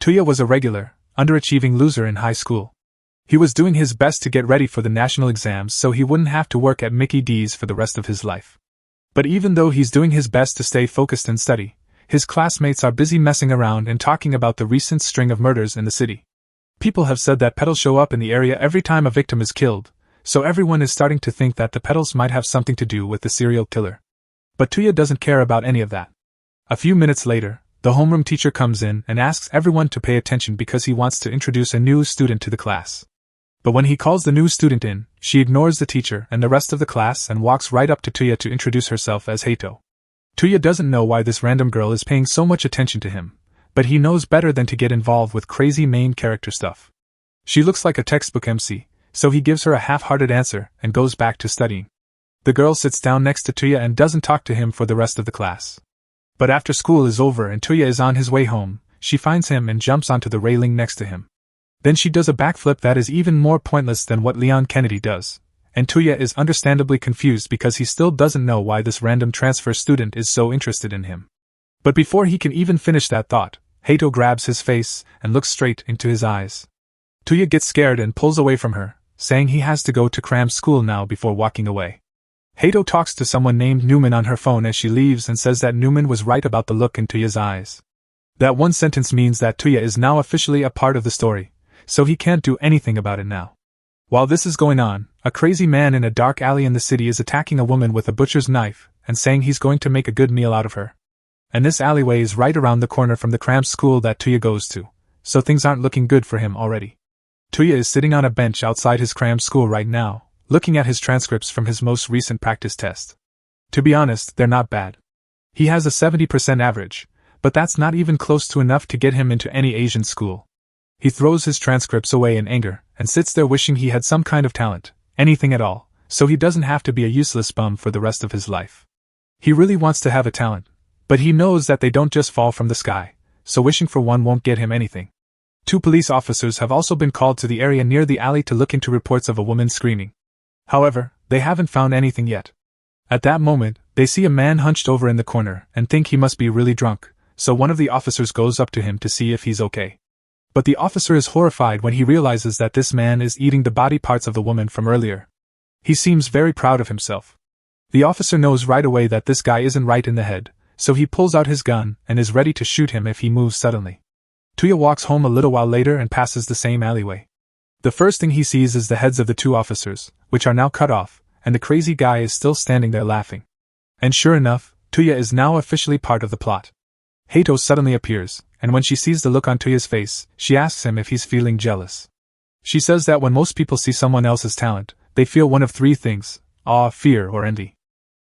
Tuya was a regular, underachieving loser in high school. He was doing his best to get ready for the national exams so he wouldn't have to work at Mickey D's for the rest of his life. But even though he's doing his best to stay focused and study, his classmates are busy messing around and talking about the recent string of murders in the city. People have said that Petals show up in the area every time a victim is killed, so everyone is starting to think that the Petals might have something to do with the serial killer. But Tuya doesn't care about any of that. A few minutes later, the homeroom teacher comes in and asks everyone to pay attention because he wants to introduce a new student to the class. But when he calls the new student in, she ignores the teacher and the rest of the class and walks right up to Tuya to introduce herself as Hato. Tuya doesn't know why this random girl is paying so much attention to him, but he knows better than to get involved with crazy main character stuff. She looks like a textbook MC, so he gives her a half-hearted answer and goes back to studying. The girl sits down next to Tuya and doesn't talk to him for the rest of the class. But after school is over and Tuya is on his way home, she finds him and jumps onto the railing next to him. Then she does a backflip that is even more pointless than what Leon Kennedy does, and Tuya is understandably confused because he still doesn't know why this random transfer student is so interested in him. But before he can even finish that thought, Hato grabs his face and looks straight into his eyes. Tuya gets scared and pulls away from her, saying he has to go to cram school now before walking away. Hato talks to someone named Newman on her phone as she leaves and says that Newman was right about the look in Tuya's eyes. That one sentence means that Tuya is now officially a part of the story, so he can't do anything about it now. While this is going on, a crazy man in a dark alley in the city is attacking a woman with a butcher's knife and saying he's going to make a good meal out of her. And this alleyway is right around the corner from the cram school that Tuya goes to, so things aren't looking good for him already. Tuya is sitting on a bench outside his cram school right now, looking at his transcripts from his most recent practice test. To be honest, they're not bad. He has a 70% average, but that's not even close to enough to get him into any Asian school. He throws his transcripts away in anger and sits there wishing he had some kind of talent, anything at all, so he doesn't have to be a useless bum for the rest of his life. He really wants to have a talent, but he knows that they don't just fall from the sky, so wishing for one won't get him anything. 2 police officers have also been called to the area near the alley to look into reports of a woman screaming. However, they haven't found anything yet. At that moment, they see a man hunched over in the corner and think he must be really drunk, so one of the officers goes up to him to see if he's okay. But the officer is horrified when he realizes that this man is eating the body parts of the woman from earlier. He seems very proud of himself. The officer knows right away that this guy isn't right in the head, so he pulls out his gun and is ready to shoot him if he moves suddenly. Tuya walks home a little while later and passes the same alleyway. The first thing he sees is the heads of the 2 officers, which are now cut off, and the crazy guy is still standing there laughing. And sure enough, Tuya is now officially part of the plot. Hato suddenly appears, and when she sees the look on Tuya's face, she asks him if he's feeling jealous. She says that when most people see someone else's talent, they feel one of 3 things: awe, fear, or envy.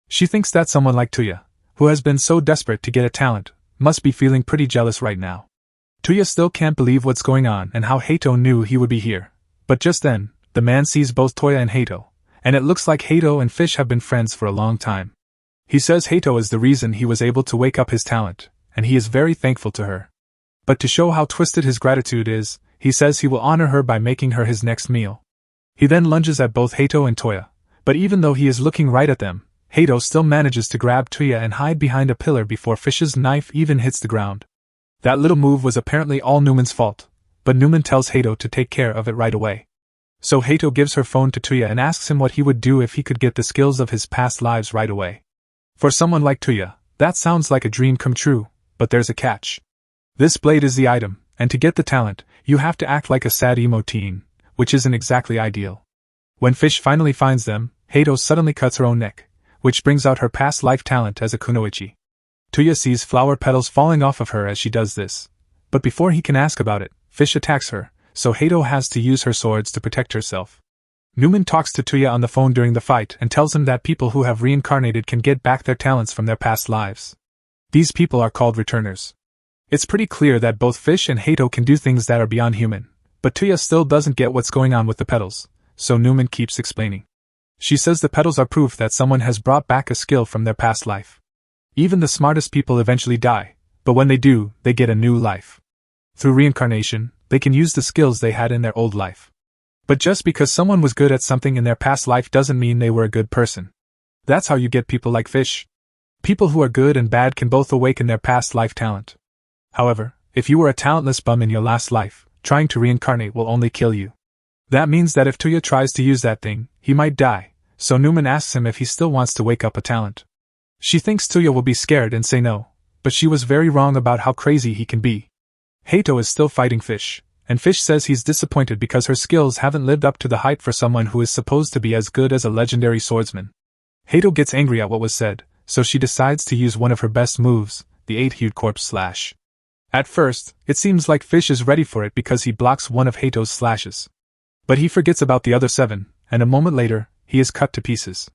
She thinks that someone like Tuya, who has been so desperate to get a talent, must be feeling pretty jealous right now. Tuya still can't believe what's going on and how Hato knew he would be here. But just then, the man sees both Tuya and Hato, and it looks like Hato and Fish have been friends for a long time. He says Hato is the reason he was able to wake up his talent, and he is very thankful to her. But to show how twisted his gratitude is, he says he will honor her by making her his next meal. He then lunges at both Hato and Tuya, but even though he is looking right at them, Hato still manages to grab Tuya and hide behind a pillar before Fish's knife even hits the ground. That little move was apparently all Newman's fault, but Newman tells Hato to take care of it right away. So Hato gives her phone to Tuya and asks him what he would do if he could get the skills of his past lives right away. For someone like Tuya, that sounds like a dream come true, but there's a catch. This blade is the item, and to get the talent, you have to act like a sad emo teen, which isn't exactly ideal. When Fish finally finds them, Hato suddenly cuts her own neck, which brings out her past life talent as a kunoichi. Tuya sees flower petals falling off of her as she does this, but before he can ask about it, Fish attacks her, so Hato has to use her swords to protect herself. Newman talks to Tuya on the phone during the fight and tells him that people who have reincarnated can get back their talents from their past lives. These people are called returners. It's pretty clear that both Fish and Hato can do things that are beyond human, but Tuya still doesn't get what's going on with the petals, so Newman keeps explaining. She says the petals are proof that someone has brought back a skill from their past life. Even the smartest people eventually die, but when they do, they get a new life. Through reincarnation, they can use the skills they had in their old life. But just because someone was good at something in their past life doesn't mean they were a good person. That's how you get people like Fish. People who are good and bad can both awaken their past life talent. However, if you were a talentless bum in your last life, trying to reincarnate will only kill you. That means that if Tuya tries to use that thing, he might die, so Newman asks him if he still wants to wake up a talent. She thinks Tuya will be scared and say no, but she was very wrong about how crazy he can be. Hato is still fighting Fish, and Fish says he's disappointed because her skills haven't lived up to the hype for someone who is supposed to be as good as a legendary swordsman. Hato gets angry at what was said, so she decides to use one of her best moves, the 8-hued corpse slash. At first, it seems like Fish is ready for it because he blocks one of Hato's slashes. But he forgets about the other 7, and a moment later, he is cut to pieces.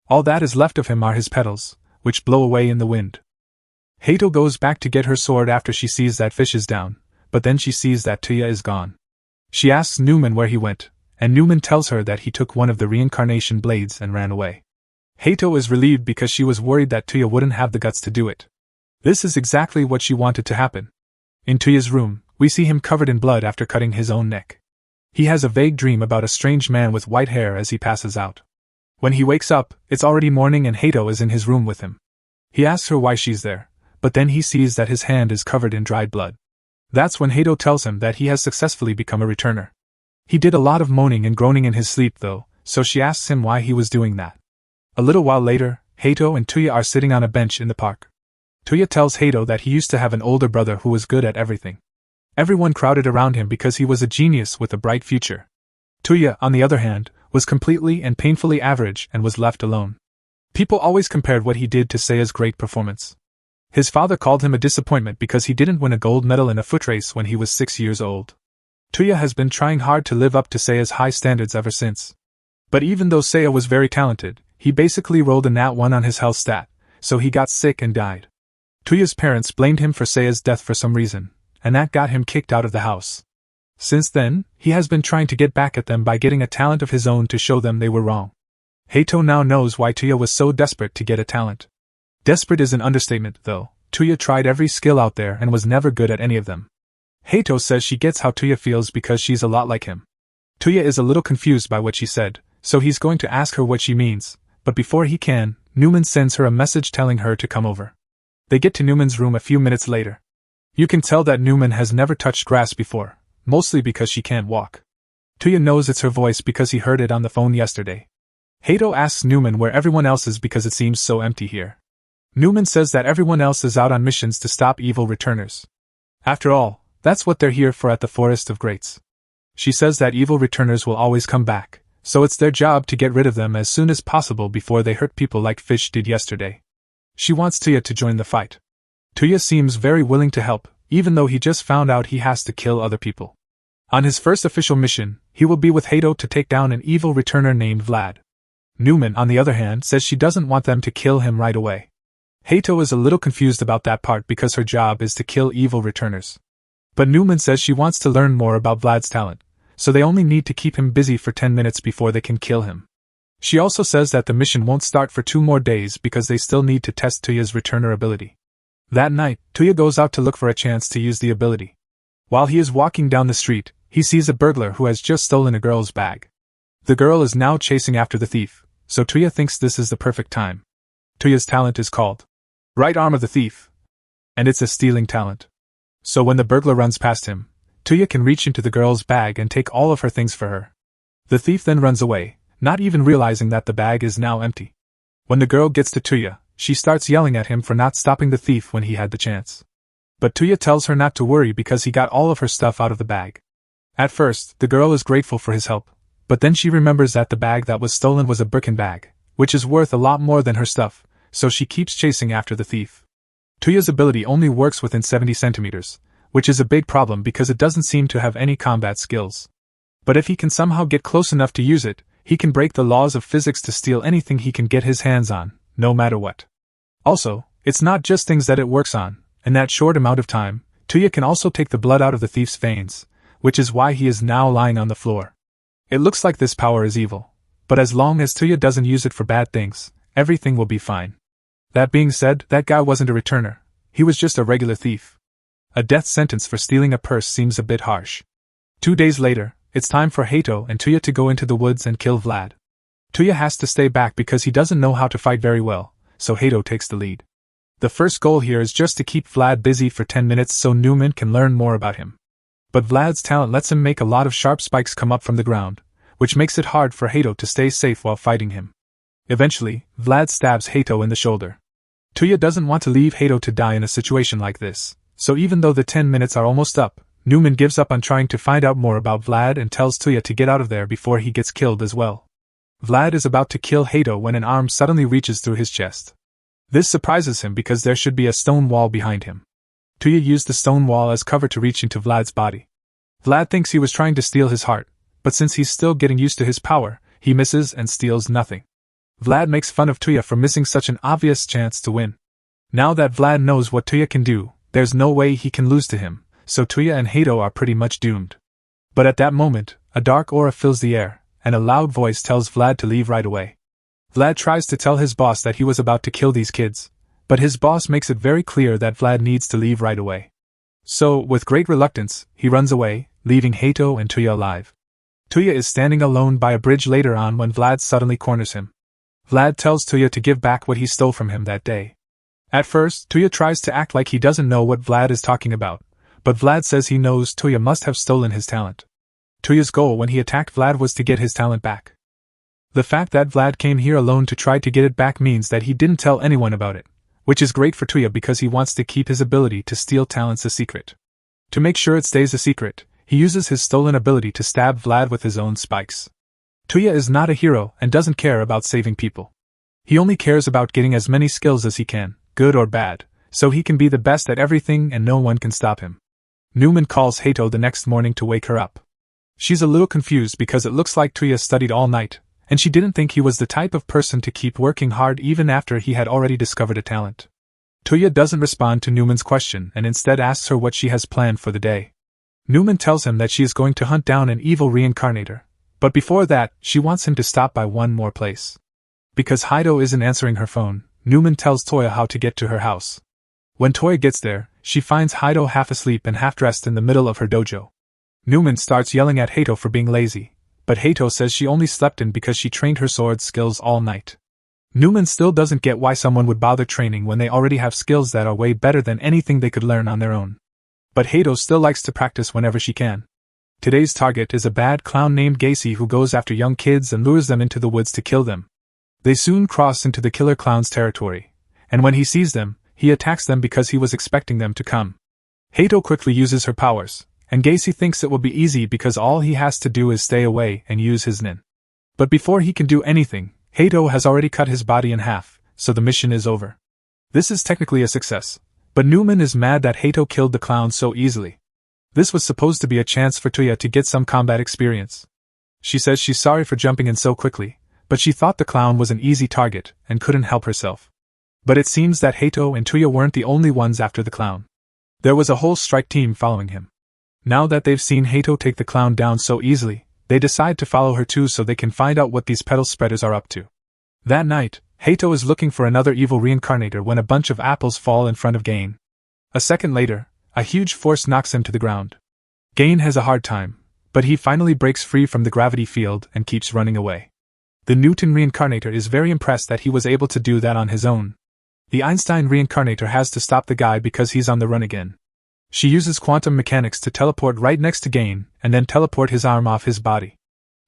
All that is left of him are his petals, which blow away in the wind. Hato goes back to get her sword after she sees that Fish is down, but then she sees that Tuya is gone. She asks Newman where he went, and Newman tells her that he took one of the reincarnation blades and ran away. Hato is relieved because she was worried that Tuya wouldn't have the guts to do it. This is exactly what she wanted to happen. In Tuya's room, we see him covered in blood after cutting his own neck. He has a vague dream about a strange man with white hair as he passes out. When he wakes up, it's already morning and Hato is in his room with him. He asks her why she's there, but then he sees that his hand is covered in dried blood. That's when Hato tells him that he has successfully become a returner. He did a lot of moaning and groaning in his sleep though, so she asks him why he was doing that. A little while later, Hato and Tuya are sitting on a bench in the park. Tuya tells Hato that he used to have an older brother who was good at everything. Everyone crowded around him because he was a genius with a bright future. Tuya, on the other hand, was completely and painfully average and was left alone. People always compared what he did to Seiya's great performance. His father called him a disappointment because he didn't win a gold medal in a foot race when he was 6 years old. Tuya has been trying hard to live up to Seiya's high standards ever since. But even though Seiya was very talented, he basically rolled a nat 1 on his health stat, so he got sick and died. Tuya's parents blamed him for Seiya's death for some reason, and that got him kicked out of the house. Since then, he has been trying to get back at them by getting a talent of his own to show them they were wrong. Hato now knows why Tuya was so desperate to get a talent. Desperate is an understatement, though. Tuya tried every skill out there and was never good at any of them. Hato says she gets how Tuya feels because she's a lot like him. Tuya is a little confused by what she said, so he's going to ask her what she means, but before he can, Newman sends her a message telling her to come over. They get to Newman's room a few minutes later. You can tell that Newman has never touched grass before, mostly because she can't walk. Tuya knows it's her voice because he heard it on the phone yesterday. Hato asks Newman where everyone else is because it seems so empty here. Newman says that everyone else is out on missions to stop evil returners. After all, that's what they're here for at the Forest of Greats. She says that evil returners will always come back, so it's their job to get rid of them as soon as possible before they hurt people like Fish did yesterday. She wants Tuya to join the fight. Tuya seems very willing to help, even though he just found out he has to kill other people. On his first official mission, he will be with Hato to take down an evil returner named Vlad. Newman, on the other hand, says she doesn't want them to kill him right away. Hato is a little confused about that part because her job is to kill evil returners. But Newman says she wants to learn more about Vlad's talent, so they only need to keep him busy for 10 minutes before they can kill him. She also says that the mission won't start for 2 more days because they still need to test Tuya's returner ability. That night, Tuya goes out to look for a chance to use the ability. While he is walking down the street, he sees a burglar who has just stolen a girl's bag. The girl is now chasing after the thief, so Tuya thinks this is the perfect time. Tuya's talent is called Right Arm of the Thief, and it's a stealing talent. So when the burglar runs past him, Tuya can reach into the girl's bag and take all of her things for her. The thief then runs away, not even realizing that the bag is now empty. When the girl gets to Tuya, she starts yelling at him for not stopping the thief when he had the chance. But Tuya tells her not to worry because he got all of her stuff out of the bag. At first, the girl is grateful for his help, but then she remembers that the bag that was stolen was a Birkin bag, which is worth a lot more than her stuff, so she keeps chasing after the thief. Tuya's ability only works within 70 centimeters, which is a big problem because it doesn't seem to have any combat skills. But if he can somehow get close enough to use it, he can break the laws of physics to steal anything he can get his hands on, no matter what. Also, it's not just things that it works on. In that short amount of time, Tuya can also take the blood out of the thief's veins, which is why he is now lying on the floor. It looks like this power is evil, but as long as Tuya doesn't use it for bad things, everything will be fine. That being said, that guy wasn't a returner, he was just a regular thief. A death sentence for stealing a purse seems a bit harsh. 2 days later, it's time for Hato and Tuya to go into the woods and kill Vlad. Tuya has to stay back because he doesn't know how to fight very well, so Hato takes the lead. The first goal here is just to keep Vlad busy for 10 minutes so Newman can learn more about him. But Vlad's talent lets him make a lot of sharp spikes come up from the ground, which makes it hard for Hato to stay safe while fighting him. Eventually, Vlad stabs Hato in the shoulder. Tuya doesn't want to leave Hato to die in a situation like this, so even though the 10 minutes are almost up, Newman gives up on trying to find out more about Vlad and tells Tuya to get out of there before he gets killed as well. Vlad is about to kill Hato when an arm suddenly reaches through his chest. This surprises him because there should be a stone wall behind him. Tuya used the stone wall as cover to reach into Vlad's body. Vlad thinks he was trying to steal his heart, but since he's still getting used to his power, he misses and steals nothing. Vlad makes fun of Tuya for missing such an obvious chance to win. Now that Vlad knows what Tuya can do, there's no way he can lose to him, so Tuya and Hato are pretty much doomed. But at that moment, a dark aura fills the air, and a loud voice tells Vlad to leave right away. Vlad tries to tell his boss that he was about to kill these kids, but his boss makes it very clear that Vlad needs to leave right away. So, with great reluctance, he runs away, leaving Hato and Tuya alive. Tuya is standing alone by a bridge later on when Vlad suddenly corners him. Vlad tells Tuya to give back what he stole from him that day. At first, Tuya tries to act like he doesn't know what Vlad is talking about, but Vlad says he knows Tuya must have stolen his talent. Tuya's goal when he attacked Vlad was to get his talent back. The fact that Vlad came here alone to try to get it back means that he didn't tell anyone about it, which is great for Tuya because he wants to keep his ability to steal talents a secret. To make sure it stays a secret, he uses his stolen ability to stab Vlad with his own spikes. Tuya is not a hero and doesn't care about saving people. He only cares about getting as many skills as he can, good or bad, so he can be the best at everything and no one can stop him. Newman calls Hato the next morning to wake her up. She's a little confused because it looks like Tuya studied all night, and she didn't think he was the type of person to keep working hard even after he had already discovered a talent. Tuya doesn't respond to Newman's question and instead asks her what she has planned for the day. Newman tells him that she is going to hunt down an evil reincarnator, but before that, she wants him to stop by one more place. Because Hato isn't answering her phone, Newman tells Toya how to get to her house. When Toya gets there, she finds Hato half asleep and half dressed in the middle of her dojo. Newman starts yelling at Hato for being lazy, but Hato says she only slept in because she trained her sword skills all night. Newman still doesn't get why someone would bother training when they already have skills that are way better than anything they could learn on their own. But Hato still likes to practice whenever she can. Today's target is a bad clown named Gacy who goes after young kids and lures them into the woods to kill them. They soon cross into the killer clown's territory, and when he sees them, he attacks them because he was expecting them to come. Hato quickly uses her powers, and Gacy thinks it will be easy because all he has to do is stay away and use his nin. But before he can do anything, Hato has already cut his body in half, so the mission is over. This is technically a success, but Newman is mad that Hato killed the clown so easily. This was supposed to be a chance for Tuya to get some combat experience. She says she's sorry for jumping in so quickly, but she thought the clown was an easy target and couldn't help herself. But it seems that Hato and Tuya weren't the only ones after the clown. There was a whole strike team following him. Now that they've seen Hato take the clown down so easily, they decide to follow her too so they can find out what these Petals spreaders are up to. That night, Hato is looking for another evil reincarnator when a bunch of apples fall in front of Gain. A second later, a huge force knocks him to the ground. Gain has a hard time, but he finally breaks free from the gravity field and keeps running away. The Newton reincarnator is very impressed that he was able to do that on his own. The Einstein reincarnator has to stop the guy because he's on the run again. She uses quantum mechanics to teleport right next to Gain and then teleport his arm off his body.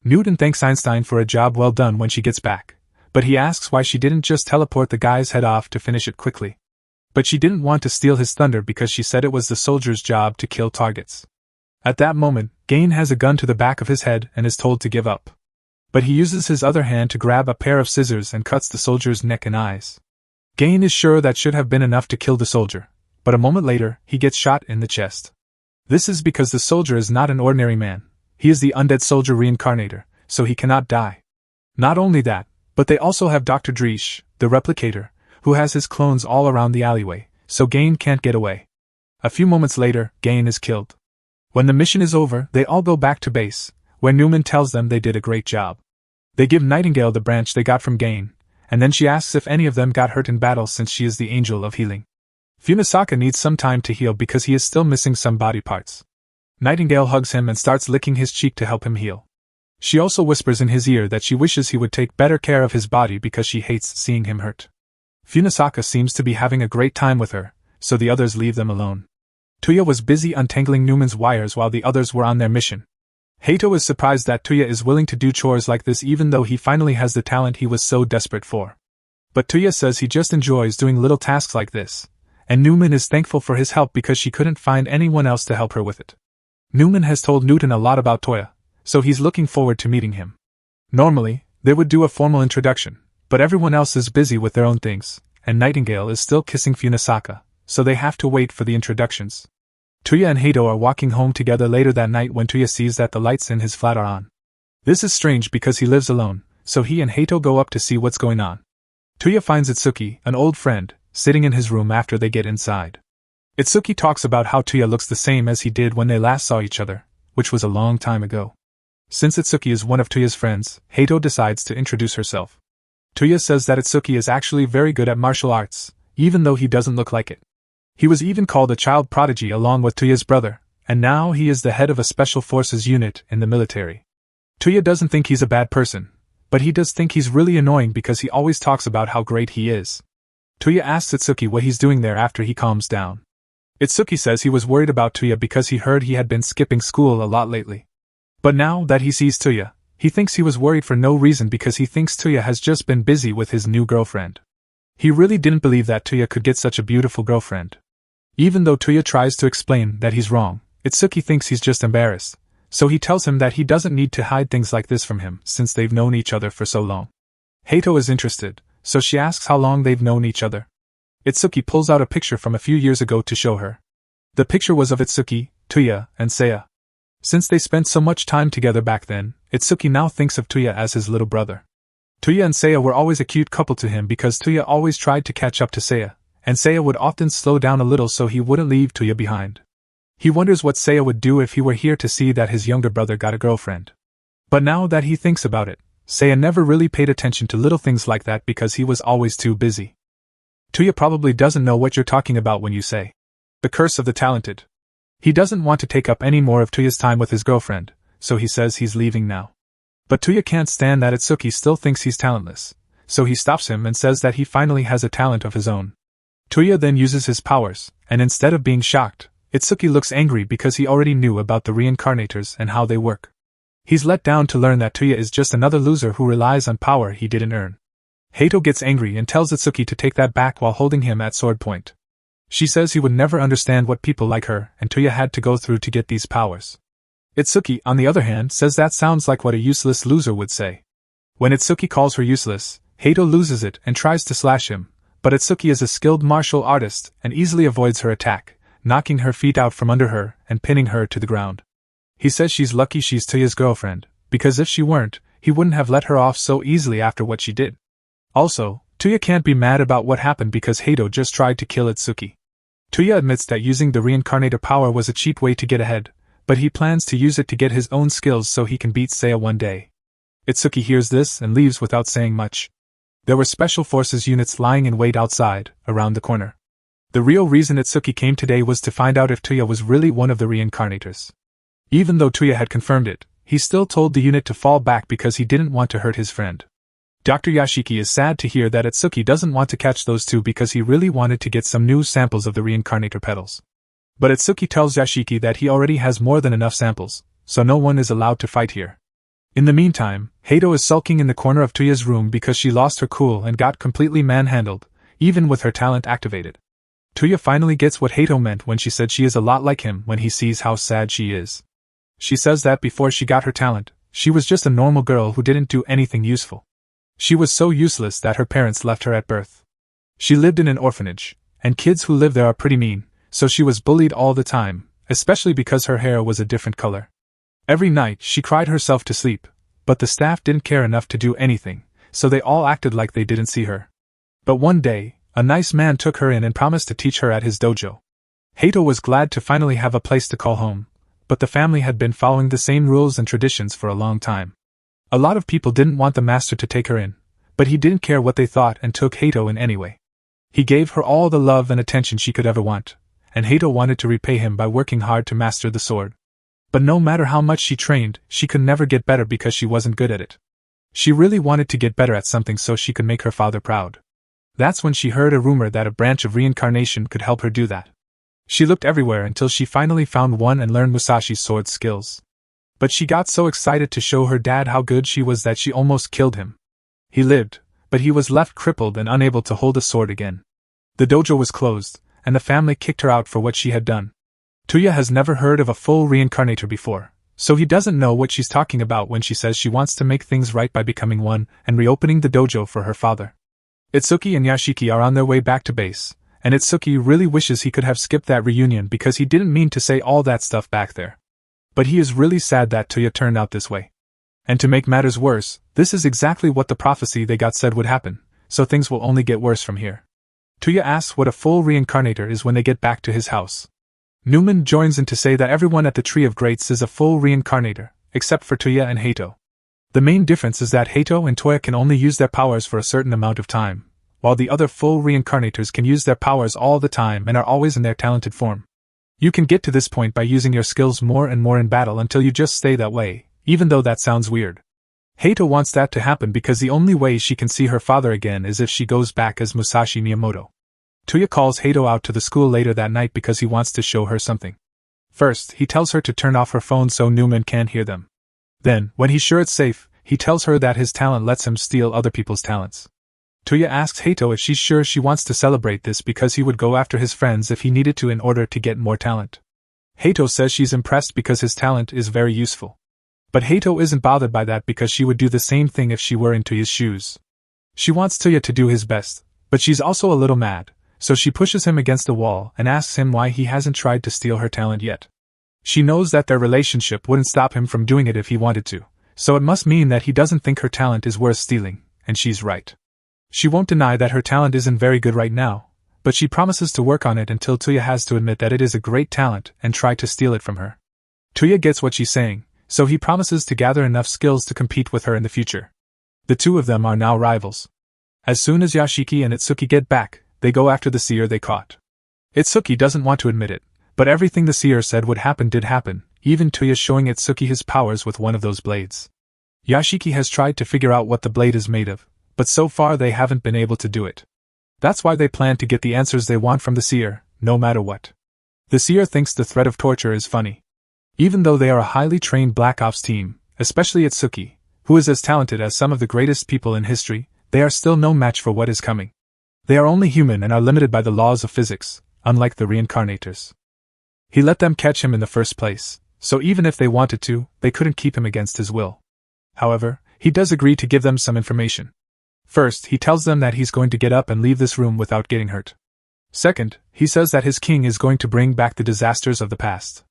Newton thanks Einstein for a job well done when she gets back, but he asks why she didn't just teleport the guy's head off to finish it quickly. But she didn't want to steal his thunder because she said it was the soldier's job to kill targets. At that moment, Gain has a gun to the back of his head and is told to give up. But he uses his other hand to grab a pair of scissors and cuts the soldier's neck and eyes. Gain is sure that should have been enough to kill the soldier, but a moment later, he gets shot in the chest. This is because the soldier is not an ordinary man. He is the undead soldier reincarnator, so he cannot die. Not only that, but they also have Dr. Dreesh, the replicator, who has his clones all around the alleyway, so Gain can't get away. A few moments later, Gain is killed. When the mission is over, they all go back to base, where Newman tells them they did a great job. They give Nightingale the branch they got from Gain, and then she asks if any of them got hurt in battle since she is the angel of healing. Funisaka needs some time to heal because he is still missing some body parts. Nightingale hugs him and starts licking his cheek to help him heal. She also whispers in his ear that she wishes he would take better care of his body because she hates seeing him hurt. Funasaka seems to be having a great time with her, so the others leave them alone. Tuya was busy untangling Newman's wires while the others were on their mission. Hato is surprised that Tuya is willing to do chores like this even though he finally has the talent he was so desperate for. But Tuya says he just enjoys doing little tasks like this, and Newman is thankful for his help because she couldn't find anyone else to help her with it. Newman has told Newton a lot about Tuya, so he's looking forward to meeting him. Normally, they would do a formal introduction, but everyone else is busy with their own things, and Nightingale is still kissing Funasaka, so they have to wait for the introductions. Tuya and Hato are walking home together later that night when Tuya sees that the lights in his flat are on. This is strange because he lives alone, so he and Hato go up to see what's going on. Tuya finds Itsuki, an old friend, sitting in his room after they get inside. Itsuki talks about how Tuya looks the same as he did when they last saw each other, which was a long time ago. Since Itsuki is one of Tuya's friends, Hato decides to introduce herself. Tuya says that Itsuki is actually very good at martial arts, even though he doesn't look like it. He was even called a child prodigy along with Tuya's brother, and now he is the head of a special forces unit in the military. Tuya doesn't think he's a bad person, but he does think he's really annoying because he always talks about how great he is. Tuya asks Itsuki what he's doing there after he calms down. Itsuki says he was worried about Tuya because he heard he had been skipping school a lot lately. But now that he sees Tuya, he thinks he was worried for no reason because he thinks Tuya has just been busy with his new girlfriend. He really didn't believe that Tuya could get such a beautiful girlfriend. Even though Tuya tries to explain that he's wrong, Itsuki thinks he's just embarrassed, so he tells him that he doesn't need to hide things like this from him since they've known each other for so long. Hato is interested, so she asks how long they've known each other. Itsuki pulls out a picture from a few years ago to show her. The picture was of Itsuki, Tuya, and Seiya. Since they spent so much time together back then, Itsuki now thinks of Tuya as his little brother. Tuya and Seiya were always a cute couple to him because Tuya always tried to catch up to Seiya, and Seiya would often slow down a little so he wouldn't leave Tuya behind. He wonders what Seiya would do if he were here to see that his younger brother got a girlfriend. But now that he thinks about it, Seiya never really paid attention to little things like that because he was always too busy. Tuya probably doesn't know what you're talking about when you say the curse of the talented. He doesn't want to take up any more of Tuya's time with his girlfriend, so he says he's leaving now. But Tuya can't stand that Itsuki still thinks he's talentless, so he stops him and says that he finally has a talent of his own. Tuya then uses his powers, and instead of being shocked, Itsuki looks angry because he already knew about the reincarnators and how they work. He's let down to learn that Tuya is just another loser who relies on power he didn't earn. Hato gets angry and tells Itsuki to take that back while holding him at sword point. She says he would never understand what people like her and Tuya had to go through to get these powers. Itsuki, on the other hand, says that sounds like what a useless loser would say. When Itsuki calls her useless, Hato loses it and tries to slash him, but Itsuki is a skilled martial artist and easily avoids her attack, knocking her feet out from under her and pinning her to the ground. He says she's lucky she's Tuya's girlfriend, because if she weren't, he wouldn't have let her off so easily after what she did. Also, Tuya can't be mad about what happened because Hato just tried to kill Itsuki. Tuya admits that using the reincarnator power was a cheap way to get ahead, but he plans to use it to get his own skills so he can beat Seiya one day. Itsuki hears this and leaves without saying much. There were special forces units lying in wait outside, around the corner. The real reason Itsuki came today was to find out if Tuya was really one of the reincarnators. Even though Tuya had confirmed it, he still told the unit to fall back because he didn't want to hurt his friend. Dr. Yashiki is sad to hear that Itsuki doesn't want to catch those two because he really wanted to get some new samples of the reincarnator petals. But Itsuki tells Yashiki that he already has more than enough samples, so no one is allowed to fight here. In the meantime, Hato is sulking in the corner of Tuya's room because she lost her cool and got completely manhandled, even with her talent activated. Tuya finally gets what Hato meant when she said she is a lot like him when he sees how sad she is. She says that before she got her talent, she was just a normal girl who didn't do anything useful. She was so useless that her parents left her at birth. She lived in an orphanage, and kids who live there are pretty mean, so she was bullied all the time, especially because her hair was a different color. Every night she cried herself to sleep, but the staff didn't care enough to do anything, so they all acted like they didn't see her. But one day, a nice man took her in and promised to teach her at his dojo. Hato was glad to finally have a place to call home, but the family had been following the same rules and traditions for a long time. A lot of people didn't want the master to take her in, but he didn't care what they thought and took Hato in anyway. He gave her all the love and attention she could ever want, and Hato wanted to repay him by working hard to master the sword. But no matter how much she trained, she could never get better because she wasn't good at it. She really wanted to get better at something so she could make her father proud. That's when she heard a rumor that a branch of reincarnation could help her do that. She looked everywhere until she finally found one and learned Musashi's sword skills. But she got so excited to show her dad how good she was that she almost killed him. He lived, but he was left crippled and unable to hold a sword again. The dojo was closed, and the family kicked her out for what she had done. Tuya has never heard of a full reincarnator before, so he doesn't know what she's talking about when she says she wants to make things right by becoming one and reopening the dojo for her father. Itsuki and Yashiki are on their way back to base, and Itsuki really wishes he could have skipped that reunion because he didn't mean to say all that stuff back there. But he is really sad that Tuya turned out this way. And to make matters worse, this is exactly what the prophecy they got said would happen, so things will only get worse from here. Tuya asks what a full reincarnator is when they get back to his house. Newman joins in to say that everyone at the Tree of Greats is a full reincarnator, except for Tuya and Hato. The main difference is that Hato and Toya can only use their powers for a certain amount of time, while the other full reincarnators can use their powers all the time and are always in their talented form. You can get to this point by using your skills more and more in battle until you just stay that way, even though that sounds weird. Hato wants that to happen because the only way she can see her father again is if she goes back as Musashi Miyamoto. Tuya calls Hato out to the school later that night because he wants to show her something. First, he tells her to turn off her phone so Newman can't hear them. Then, when he's sure it's safe, he tells her that his talent lets him steal other people's talents. Tuya asks Hato if she's sure she wants to celebrate this because he would go after his friends if he needed to in order to get more talent. Hato says she's impressed because his talent is very useful. But Hato isn't bothered by that because she would do the same thing if she were in Tuya's shoes. She wants Tuya to do his best, but she's also a little mad, so she pushes him against the wall and asks him why he hasn't tried to steal her talent yet. She knows that their relationship wouldn't stop him from doing it if he wanted to, so it must mean that he doesn't think her talent is worth stealing, and she's right. She won't deny that her talent isn't very good right now, but she promises to work on it until Tuya has to admit that it is a great talent and try to steal it from her. Tuya gets what she's saying, so he promises to gather enough skills to compete with her in the future. The two of them are now rivals. As soon as Yashiki and Itsuki get back, they go after the seer they caught. Itsuki doesn't want to admit it, but everything the seer said would happen did happen, even Tuya showing Itsuki his powers with one of those blades. Yashiki has tried to figure out what the blade is made of, but so far they haven't been able to do it. That's why they plan to get the answers they want from the seer, no matter what. The seer thinks the threat of torture is funny. Even though they are a highly trained Black Ops team, especially Itsuki, who is as talented as some of the greatest people in history, they are still no match for what is coming. They are only human and are limited by the laws of physics, unlike the reincarnators. He let them catch him in the first place, so even if they wanted to, they couldn't keep him against his will. However, he does agree to give them some information. First, he tells them that he's going to get up and leave this room without getting hurt. Second, he says that his king is going to bring back the disasters of the past.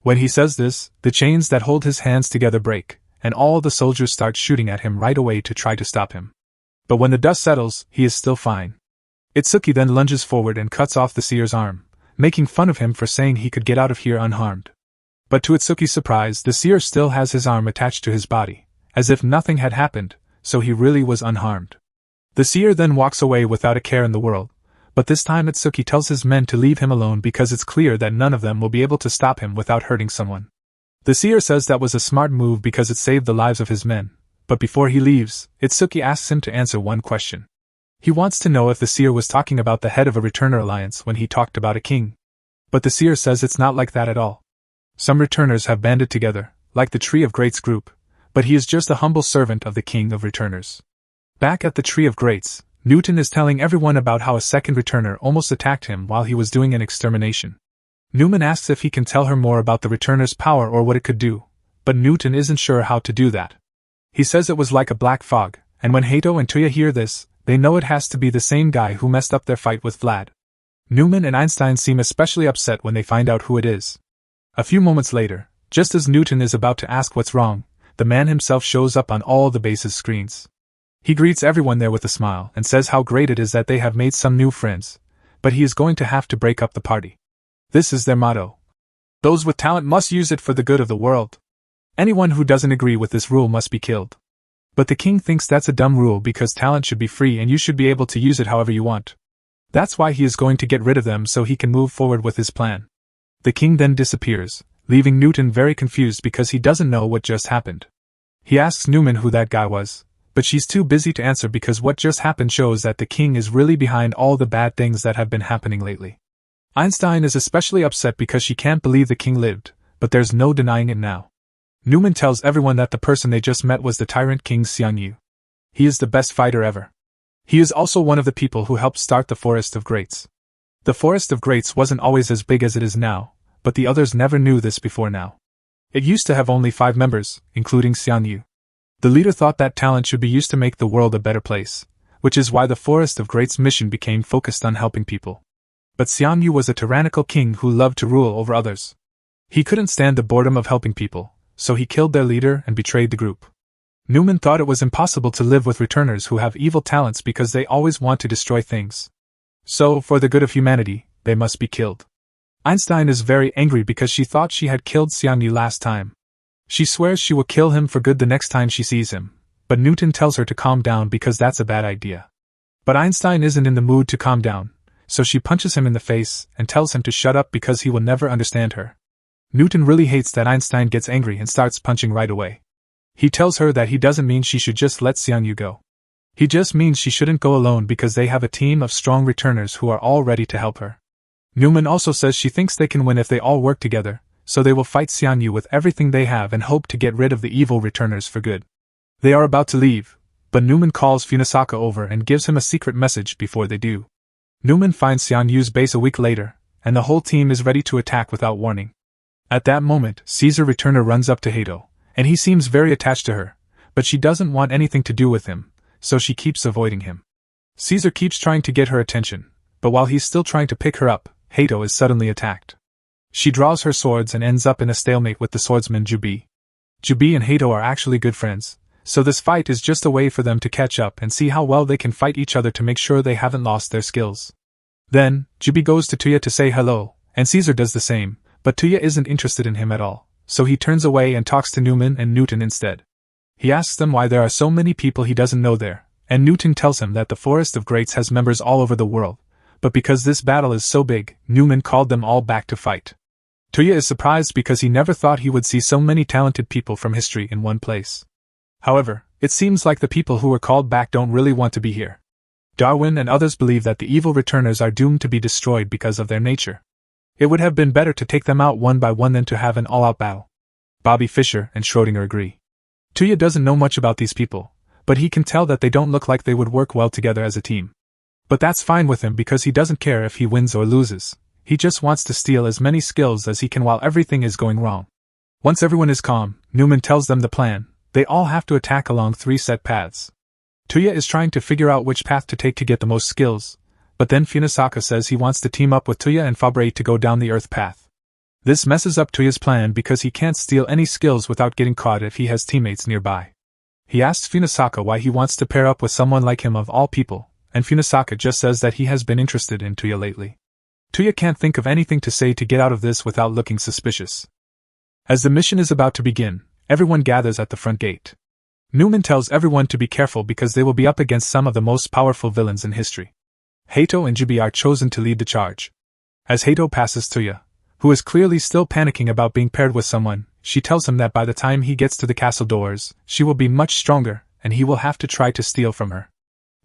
When he says this, the chains that hold his hands together break, and all the soldiers start shooting at him right away to try to stop him. But when the dust settles, he is still fine. Itsuki then lunges forward and cuts off the seer's arm, making fun of him for saying he could get out of here unharmed. But to Itsuki's surprise, the seer still has his arm attached to his body, as if nothing had happened, so he really was unharmed. The seer then walks away without a care in the world, but this time Itsuki tells his men to leave him alone because it's clear that none of them will be able to stop him without hurting someone. The seer says that was a smart move because it saved the lives of his men, but before he leaves, Itsuki asks him to answer one question. He wants to know if the seer was talking about the head of a Returner alliance when he talked about a king. But the seer says it's not like that at all. Some Returners have banded together, like the Tree of Greats group, but he is just a humble servant of the King of Returners. Back at the Tree of Greats, Newton is telling everyone about how a second Returner almost attacked him while he was doing an extermination. Newman asks if he can tell her more about the Returner's power or what it could do, but Newton isn't sure how to do that. He says it was like a black fog, and when Hato and Tuya hear this, they know it has to be the same guy who messed up their fight with Vlad. Newman and Einstein seem especially upset when they find out who it is. A few moments later, just as Newton is about to ask what's wrong, the man himself shows up on all the base's screens. He greets everyone there with a smile and says how great it is that they have made some new friends, but he is going to have to break up the party. This is their motto. Those with talent must use it for the good of the world. Anyone who doesn't agree with this rule must be killed. But the king thinks that's a dumb rule because talent should be free and you should be able to use it however you want. That's why he is going to get rid of them so he can move forward with his plan. The king then disappears, leaving Newton very confused because he doesn't know what just happened. He asks Newman who that guy was, But she's too busy to answer because what just happened shows that the king is really behind all the bad things that have been happening lately. Einstein is especially upset because she can't believe the king lived, but there's no denying it now. Newman tells everyone that the person they just met was the tyrant King Xiangyu. He is the best fighter ever. He is also one of the people who helped start the Forest of Greats. The Forest of Greats wasn't always as big as it is now, but the others never knew this before now. It used to have only 5 members, including Xiangyu. The leader thought that talent should be used to make the world a better place, which is why the Forest of Greats mission became focused on helping people. But Xiangyu was a tyrannical king who loved to rule over others. He couldn't stand the boredom of helping people, so he killed their leader and betrayed the group. Newman thought it was impossible to live with returners who have evil talents because they always want to destroy things. So, for the good of humanity, they must be killed. Einstein is very angry because she thought she had killed Xiangyu last time. She swears she will kill him for good the next time she sees him, but Newton tells her to calm down because that's a bad idea. But Einstein isn't in the mood to calm down, so she punches him in the face and tells him to shut up because he will never understand her. Newton really hates that Einstein gets angry and starts punching right away. He tells her that he doesn't mean she should just let Xiangyu go. He just means she shouldn't go alone because they have a team of strong returners who are all ready to help her. Newman also says she thinks they can win if they all work together, so they will fight Xiangyu with everything they have and hope to get rid of the evil returners for good. They are about to leave, but Newman calls Funasaka over and gives him a secret message before they do. Newman finds Xiangyu's base a week later, and the whole team is ready to attack without warning. At that moment, Caesar Returner runs up to Hato, and he seems very attached to her, but she doesn't want anything to do with him, so she keeps avoiding him. Caesar keeps trying to get her attention, but while he's still trying to pick her up, Hato is suddenly attacked. She draws her swords and ends up in a stalemate with the swordsman Jubi. Jubi and Hato are actually good friends, so this fight is just a way for them to catch up and see how well they can fight each other to make sure they haven't lost their skills. Then, Jubi goes to Tuya to say hello, and Caesar does the same, but Tuya isn't interested in him at all, so he turns away and talks to Newman and Newton instead. He asks them why there are so many people he doesn't know there, and Newton tells him that the Forest of Greats has members all over the world, but because this battle is so big, Newman called them all back to fight. Tuya is surprised because he never thought he would see so many talented people from history in one place. However, it seems like the people who were called back don't really want to be here. Darwin and others believe that the evil returners are doomed to be destroyed because of their nature. It would have been better to take them out one by one than to have an all-out battle. Bobby Fischer and Schrödinger agree. Tuya doesn't know much about these people, but he can tell that they don't look like they would work well together as a team. But that's fine with him because he doesn't care if he wins or loses. He just wants to steal as many skills as he can while everything is going wrong. Once everyone is calm, Newman tells them the plan. They all have to attack along 3 set paths. Tuya is trying to figure out which path to take to get the most skills, but then Funasaka says he wants to team up with Tuya and Fabre to go down the Earth path. This messes up Tuya's plan because he can't steal any skills without getting caught if he has teammates nearby. He asks Funasaka why he wants to pair up with someone like him of all people, and Funasaka just says that he has been interested in Tuya lately. Tuya can't think of anything to say to get out of this without looking suspicious. As the mission is about to begin, everyone gathers at the front gate. Newman tells everyone to be careful because they will be up against some of the most powerful villains in history. Hato and Jubi are chosen to lead the charge. As Hato passes Tuya, who is clearly still panicking about being paired with someone, she tells him that by the time he gets to the castle doors, she will be much stronger, and he will have to try to steal from her.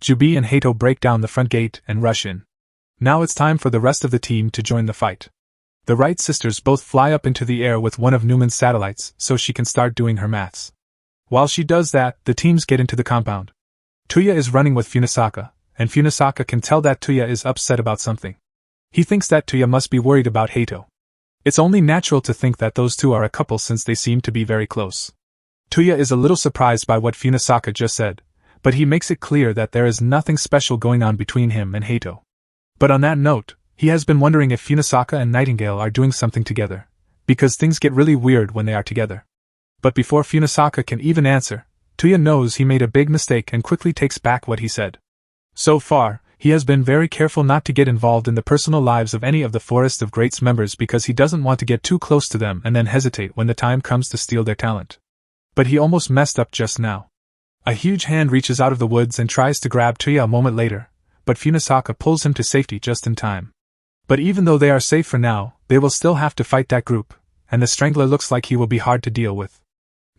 Jubi and Hato break down the front gate and rush in. Now it's time for the rest of the team to join the fight. The Wright sisters both fly up into the air with one of Newman's satellites so she can start doing her maths. While she does that, the teams get into the compound. Tuya is running with Funasaka, and Funasaka can tell that Tuya is upset about something. He thinks that Tuya must be worried about Hato. It's only natural to think that those two are a couple since they seem to be very close. Tuya is a little surprised by what Funasaka just said, but he makes it clear that there is nothing special going on between him and Hato. But on that note, he has been wondering if Funasaka and Nightingale are doing something together, because things get really weird when they are together. But before Funasaka can even answer, Tuya knows he made a big mistake and quickly takes back what he said. So far, he has been very careful not to get involved in the personal lives of any of the Forest of Greats members because he doesn't want to get too close to them and then hesitate when the time comes to steal their talent. But he almost messed up just now. A huge hand reaches out of the woods and tries to grab Tuya a moment later, but Funasaka pulls him to safety just in time. But even though they are safe for now, they will still have to fight that group, and the Strangler looks like he will be hard to deal with.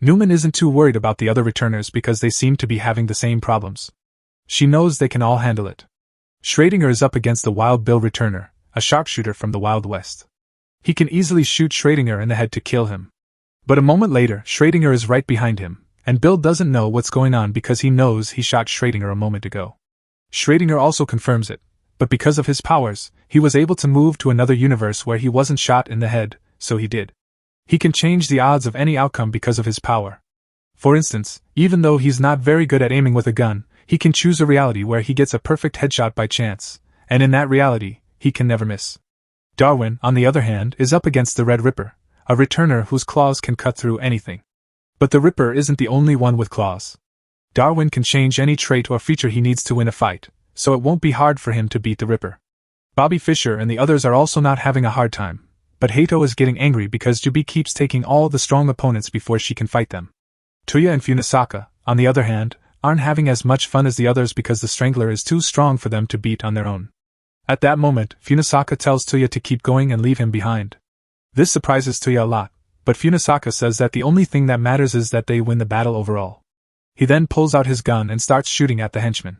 Newman isn't too worried about the other returners because they seem to be having the same problems. She knows they can all handle it. Schrödinger is up against the Wild Bill returner, a sharpshooter from the Wild West. He can easily shoot Schrödinger in the head to kill him. But a moment later, Schrödinger is right behind him, and Bill doesn't know what's going on because he knows he shot Schrödinger a moment ago. Schrödinger also confirms it, but because of his powers, he was able to move to another universe where he wasn't shot in the head, so he did. He can change the odds of any outcome because of his power. For instance, even though he's not very good at aiming with a gun, he can choose a reality where he gets a perfect headshot by chance, and in that reality, he can never miss. Darwin, on the other hand, is up against the Red Ripper, a returner whose claws can cut through anything. But the Ripper isn't the only one with claws. Darwin can change any trait or feature he needs to win a fight, so it won't be hard for him to beat the Ripper. Bobby Fischer and the others are also not having a hard time, but Hato is getting angry because Jubi keeps taking all the strong opponents before she can fight them. Tuya and Funisaka, on the other hand, aren't having as much fun as the others because the Strangler is too strong for them to beat on their own. At that moment, Funisaka tells Tuya to keep going and leave him behind. This surprises Tuya a lot, but Funisaka says that the only thing that matters is that they win the battle overall. He then pulls out his gun and starts shooting at the henchman.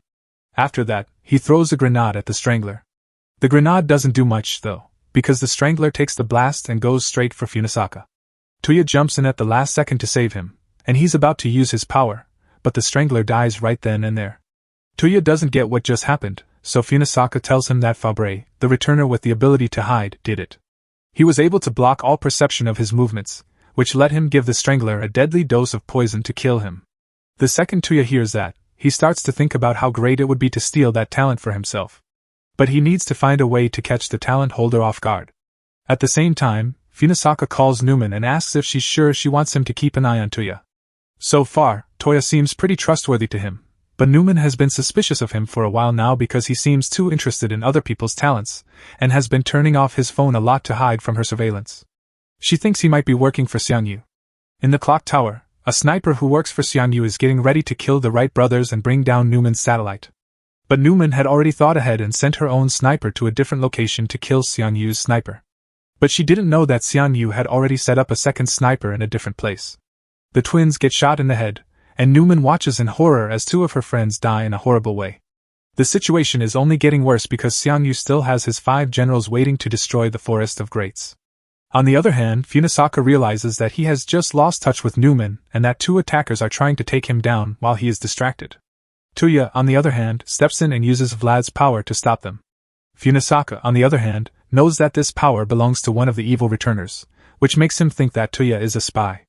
After that, he throws a grenade at the Strangler. The grenade doesn't do much, though, because the Strangler takes the blast and goes straight for Funisaka. Tuya jumps in at the last second to save him, and he's about to use his power, but the Strangler dies right then and there. Tuya doesn't get what just happened, so Funisaka tells him that Fabre, the returner with the ability to hide, did it. He was able to block all perception of his movements, which let him give the Strangler a deadly dose of poison to kill him. The second Tuya hears that, he starts to think about how great it would be to steal that talent for himself. But he needs to find a way to catch the talent holder off guard. At the same time, Funisaka calls Newman and asks if she's sure she wants him to keep an eye on Tuya. So far, Tuya seems pretty trustworthy to him, but Newman has been suspicious of him for a while now because he seems too interested in other people's talents, and has been turning off his phone a lot to hide from her surveillance. She thinks he might be working for Xiangyu. In the clock tower, a sniper who works for Xiangyu is getting ready to kill the Wright brothers and bring down Newman's satellite. But Newman had already thought ahead and sent her own sniper to a different location to kill Xiangyu's sniper. But she didn't know that Xiangyu had already set up a second sniper in a different place. The twins get shot in the head, and Newman watches in horror as two of her friends die in a horrible way. The situation is only getting worse because Xiangyu still has his 5 generals waiting to destroy the Forest of Greats. On the other hand, Funisaka realizes that he has just lost touch with Newman and that 2 attackers are trying to take him down while he is distracted. Tuya, on the other hand, steps in and uses Vlad's power to stop them. Funisaka, on the other hand, knows that this power belongs to one of the evil returners, which makes him think that Tuya is a spy.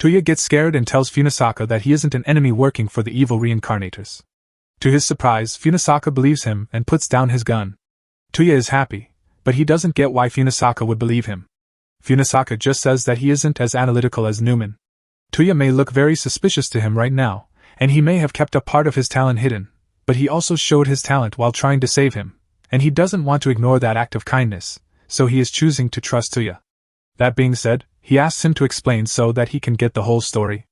Tuya gets scared and tells Funisaka that he isn't an enemy working for the evil reincarnators. To his surprise, Funisaka believes him and puts down his gun. Tuya is happy, but he doesn't get why Funisaka would believe him. Funisaka just says that he isn't as analytical as Newman. Tuya may look very suspicious to him right now, and he may have kept a part of his talent hidden, but he also showed his talent while trying to save him, and he doesn't want to ignore that act of kindness, so he is choosing to trust Tuya. That being said, he asks him to explain so that he can get the whole story.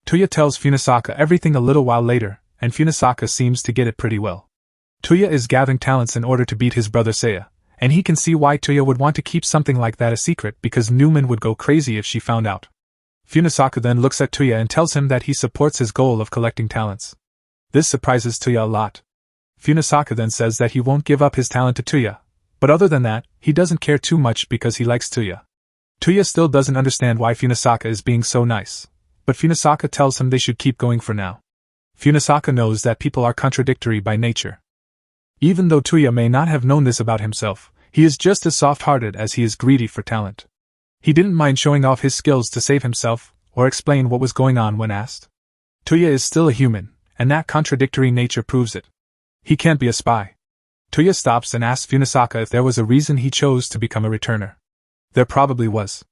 Tuya tells Funisaka everything a little while later, and Funisaka seems to get it pretty well. Tuya is gathering talents in order to beat his brother Seiya, and he can see why Tuya would want to keep something like that a secret because Newman would go crazy if she found out. Funisaka then looks at Tuya and tells him that he supports his goal of collecting talents. This surprises Tuya a lot. Funisaka then says that he won't give up his talent to Tuya, but other than that, he doesn't care too much because he likes Tuya. Tuya still doesn't understand why Funisaka is being so nice, but Funisaka tells him they should keep going for now. Funisaka knows that people are contradictory by nature. Even though Tuya may not have known this about himself, he is just as soft-hearted as he is greedy for talent. He didn't mind showing off his skills to save himself, or explain what was going on when asked. Tuya is still a human, and that contradictory nature proves it. He can't be a spy. Tuya stops and asks Funisaka if there was a reason he chose to become a returner. There probably was.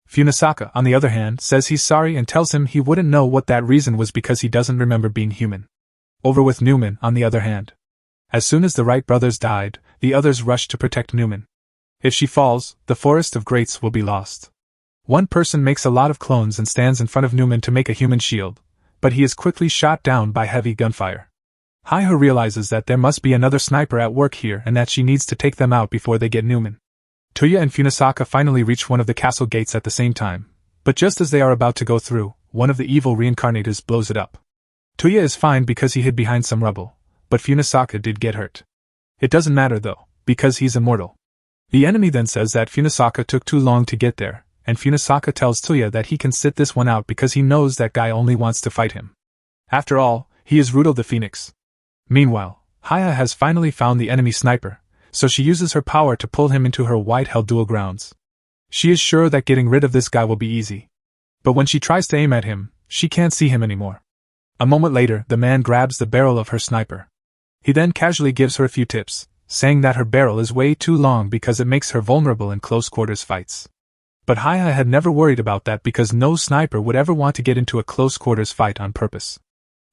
Funisaka, on the other hand, says he's sorry and tells him he wouldn't know what that reason was because he doesn't remember being human. Over with Newman, on the other hand. As soon as the Wright brothers died, the others rushed to protect Newman. If she falls, the Forest of Greats will be lost. One person makes a lot of clones and stands in front of Newman to make a human shield, but he is quickly shot down by heavy gunfire. Hi-Ho realizes that there must be another sniper at work here and that she needs to take them out before they get Newman. Tuya and Funisaka finally reach one of the castle gates at the same time, but just as they are about to go through, one of the evil reincarnators blows it up. Tuya is fine because he hid behind some rubble, but Funasaka did get hurt. It doesn't matter though, because he's immortal. The enemy then says that Funasaka took too long to get there, and Funasaka tells Tuya that he can sit this one out because he knows that guy only wants to fight him. After all, he is Rudel the Phoenix. Meanwhile, Haya has finally found the enemy sniper, so she uses her power to pull him into her white-held duel grounds. She is sure that getting rid of this guy will be easy. But when she tries to aim at him, she can't see him anymore. A moment later, the man grabs the barrel of her sniper. He then casually gives her a few tips, saying that her barrel is way too long because it makes her vulnerable in close-quarters fights. But Haya had never worried about that because no sniper would ever want to get into a close-quarters fight on purpose.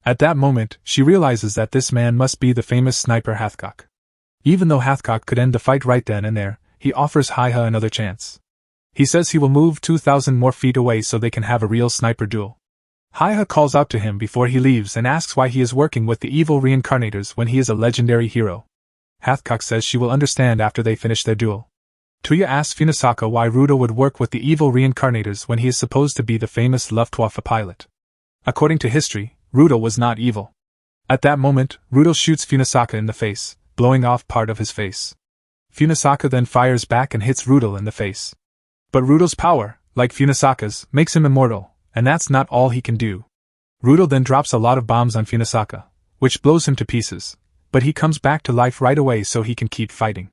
At that moment, she realizes that this man must be the famous sniper Hathcock. Even though Hathcock could end the fight right then and there, he offers Haya another chance. He says he will move 2,000 more feet away so they can have a real sniper duel. Haya calls out to him before he leaves and asks why he is working with the evil reincarnators when he is a legendary hero. Hathcock says she will understand after they finish their duel. Tuya asks Funasaka why Rudo would work with the evil reincarnators when he is supposed to be the famous Luftwaffe pilot. According to history, Rudo was not evil. At that moment, Rudo shoots Funasaka in the face, blowing off part of his face. Funasaka then fires back and hits Rudo in the face. But Rudo's power, like Funasaka's, makes him immortal, and that's not all he can do. Rudo then drops a lot of bombs on Funasaka, which blows him to pieces, but he comes back to life right away so he can keep fighting.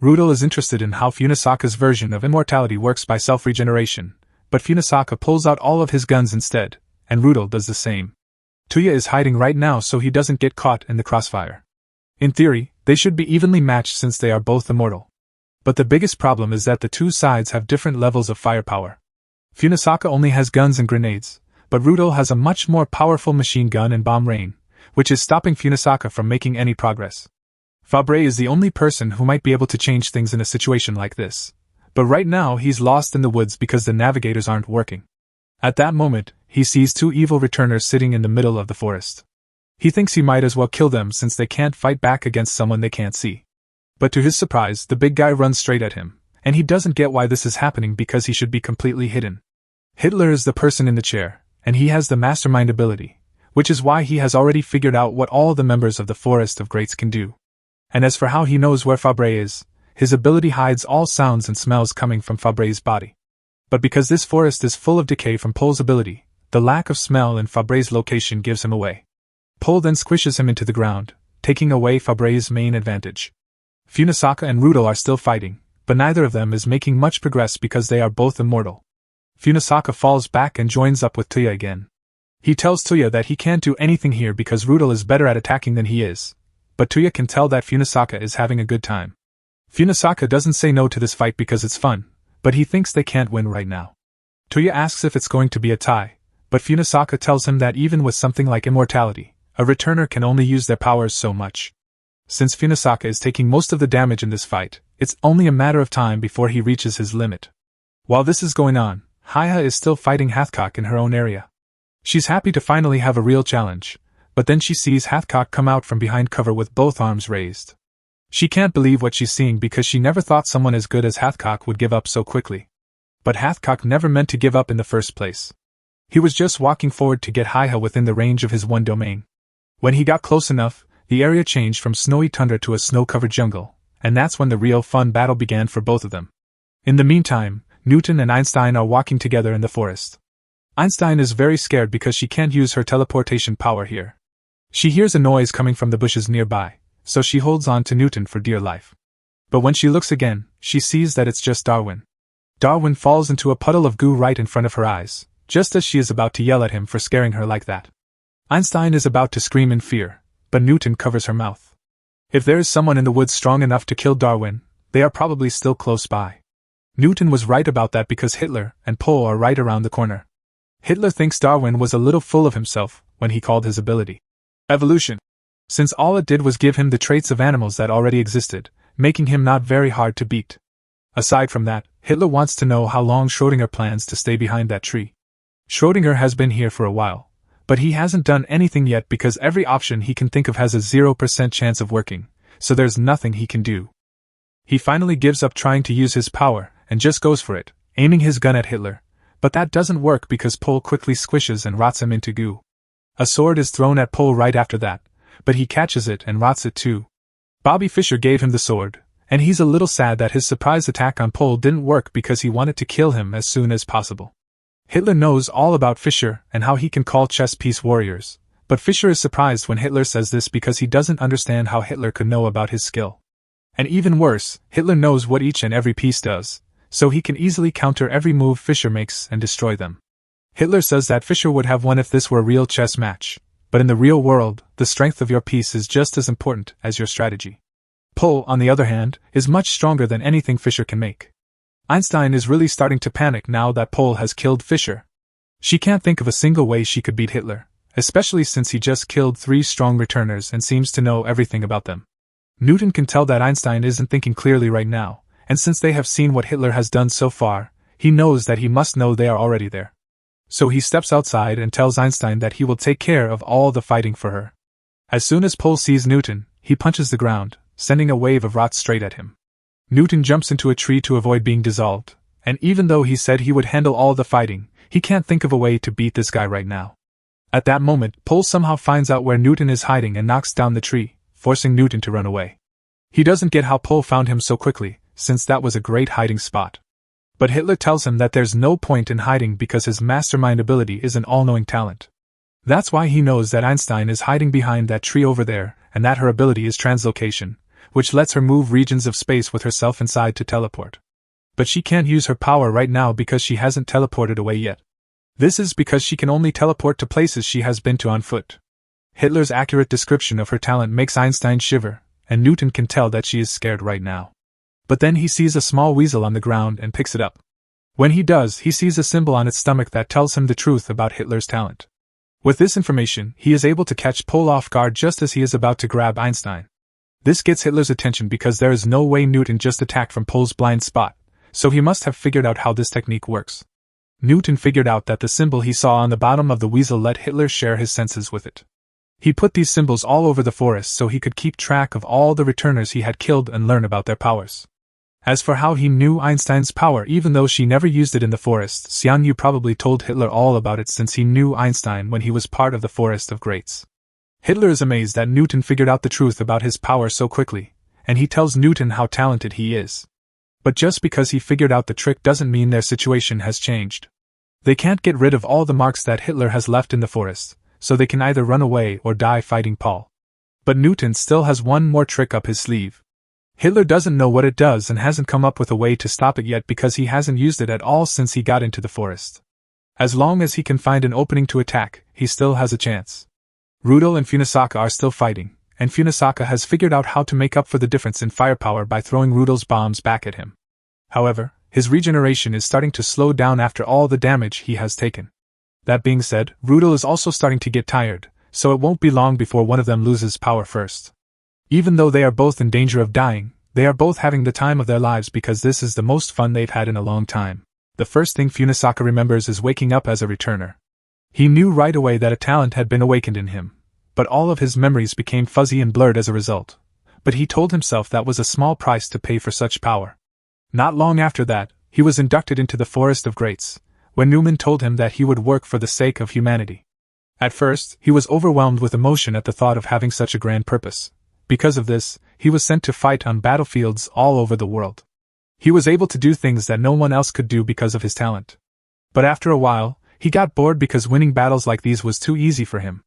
Rudo is interested in how Funasaka's version of immortality works by self-regeneration, but Funasaka pulls out all of his guns instead, and Rudo does the same. Tuya is hiding right now so he doesn't get caught in the crossfire. In theory, they should be evenly matched since they are both immortal. But the biggest problem is that the two sides have different levels of firepower. Funasaka only has guns and grenades, but Rudo has a much more powerful machine gun and bomb rain, which is stopping Funasaka from making any progress. Fabre is the only person who might be able to change things in a situation like this, but right now he's lost in the woods because the navigators aren't working. At that moment, he sees two evil returners sitting in the middle of the forest. He thinks he might as well kill them since they can't fight back against someone they can't see. But to his surprise, the big guy runs straight at him, and he doesn't get why this is happening because he should be completely hidden. Hitler is the person in the chair, and he has the mastermind ability, which is why he has already figured out what all the members of the Forest of Greats can do. And as for how he knows where Fabre is, his ability hides all sounds and smells coming from Fabre's body. But because this forest is full of decay from Pole's ability, the lack of smell in Fabre's location gives him away. Pole then squishes him into the ground, taking away Fabre's main advantage. Funasaka and Rudo are still fighting, but neither of them is making much progress because they are both immortal. Funasaka falls back and joins up with Tuya again. He tells Tuya that he can't do anything here because Rudo is better at attacking than he is, but Tuya can tell that Funasaka is having a good time. Funasaka doesn't say no to this fight because it's fun, but he thinks they can't win right now. Tuya asks if it's going to be a tie, but Funasaka tells him that even with something like immortality, a returner can only use their powers so much. Since Funasaka is taking most of the damage in this fight, it's only a matter of time before he reaches his limit. While this is going on, Haya is still fighting Hathcock in her own area. She's happy to finally have a real challenge, but then she sees Hathcock come out from behind cover with both arms raised. She can't believe what she's seeing because she never thought someone as good as Hathcock would give up so quickly. But Hathcock never meant to give up in the first place. He was just walking forward to get Haya within the range of his one domain. When he got close enough, the area changed from snowy tundra to a snow-covered jungle, and that's when the real fun battle began for both of them. In the meantime, Newton and Einstein are walking together in the forest. Einstein is very scared because she can't use her teleportation power here. She hears a noise coming from the bushes nearby, so she holds on to Newton for dear life. But when she looks again, she sees that it's just Darwin. Darwin falls into a puddle of goo right in front of her eyes, just as she is about to yell at him for scaring her like that. Einstein is about to scream in fear, but Newton covers her mouth. If there is someone in the woods strong enough to kill Darwin, they are probably still close by. Newton was right about that because Hitler and Poe are right around the corner. Hitler thinks Darwin was a little full of himself when he called his ability evolution, since all it did was give him the traits of animals that already existed, making him not very hard to beat. Aside from that, Hitler wants to know how long Schrödinger plans to stay behind that tree. Schrödinger has been here for a while, but he hasn't done anything yet because every option he can think of has a 0% chance of working, so there's nothing he can do. He finally gives up trying to use his power and just goes for it, aiming his gun at Hitler, But that doesn't work because Pol quickly squishes and rots him into goo. A sword is thrown at Pol right after that, but he catches it and rots it too. Bobby Fischer gave him the sword, and he's a little sad that his surprise attack on Pol didn't work because he wanted to kill him as soon as possible. Hitler knows all about Fischer and how he can call chess piece warriors, but Fischer is surprised when Hitler says this because he doesn't understand how Hitler could know about his skill. And even worse, Hitler knows what each and every piece does, so he can easily counter every move Fischer makes and destroy them. Hitler says that Fischer would have won if this were a real chess match, but in the real world, the strength of your piece is just as important as your strategy. Pol, on the other hand, is much stronger than anything Fischer can make. Einstein is really starting to panic now that Pol has killed Fischer. She can't think of a single way she could beat Hitler, especially since he just killed 3 strong returners and seems to know everything about them. Newton can tell that Einstein isn't thinking clearly right now, and since they have seen what Hitler has done so far, he knows that he must know they are already there. So he steps outside and tells Einstein that he will take care of all the fighting for her. As soon as Pol sees Newton, he punches the ground, sending a wave of rot straight at him. Newton jumps into a tree to avoid being dissolved, and even though he said he would handle all the fighting, he can't think of a way to beat this guy right now. At that moment, Pol somehow finds out where Newton is hiding and knocks down the tree, forcing Newton to run away. He doesn't get how Pol found him so quickly, since that was a great hiding spot. But Hitler tells him that there's no point in hiding because his mastermind ability is an all-knowing talent. That's why he knows that Einstein is hiding behind that tree over there, and that her ability is translocation, which lets her move regions of space with herself inside to teleport. But she can't use her power right now because she hasn't teleported away yet. This is because she can only teleport to places she has been to on foot. Hitler's accurate description of her talent makes Einstein shiver, and Newton can tell that she is scared right now. But then he sees a small weasel on the ground and picks it up. When he does, he sees a symbol on its stomach that tells him the truth about Hitler's talent. With this information, he is able to catch Pol off guard just as he is about to grab Einstein. This gets Hitler's attention because there is no way Newton just attacked from Pol's blind spot, so he must have figured out how this technique works. Newton figured out that the symbol he saw on the bottom of the weasel let Hitler share his senses with it. He put these symbols all over the forest so he could keep track of all the returners he had killed and learn about their powers. As for how he knew Einstein's power even though she never used it in the forest, Xian Yu probably told Hitler all about it since he knew Einstein when he was part of the Forest of Greats. Hitler is amazed that Newton figured out the truth about his power so quickly, and he tells Newton how talented he is. But just because he figured out the trick doesn't mean their situation has changed. They can't get rid of all the marks that Hitler has left in the forest, so they can either run away or die fighting Pol. But Newton still has one more trick up his sleeve. Hitler doesn't know what it does and hasn't come up with a way to stop it yet because he hasn't used it at all since he got into the forest. As long as he can find an opening to attack, he still has a chance. Rudel and Funisaka are still fighting, and Funisaka has figured out how to make up for the difference in firepower by throwing Rudel's bombs back at him. However, his regeneration is starting to slow down after all the damage he has taken. That being said, Rudel is also starting to get tired, so it won't be long before one of them loses power first. Even though they are both in danger of dying, they are both having the time of their lives because this is the most fun they've had in a long time. The first thing Funisaka remembers is waking up as a returner. He knew right away that a talent had been awakened in him, but all of his memories became fuzzy and blurred as a result. But he told himself that was a small price to pay for such power. Not long after that, he was inducted into the Forest of Greats, when Newman told him that he would work for the sake of humanity. At first, he was overwhelmed with emotion at the thought of having such a grand purpose. Because of this, he was sent to fight on battlefields all over the world. He was able to do things that no one else could do because of his talent. But after a while, he got bored because winning battles like these was too easy for him.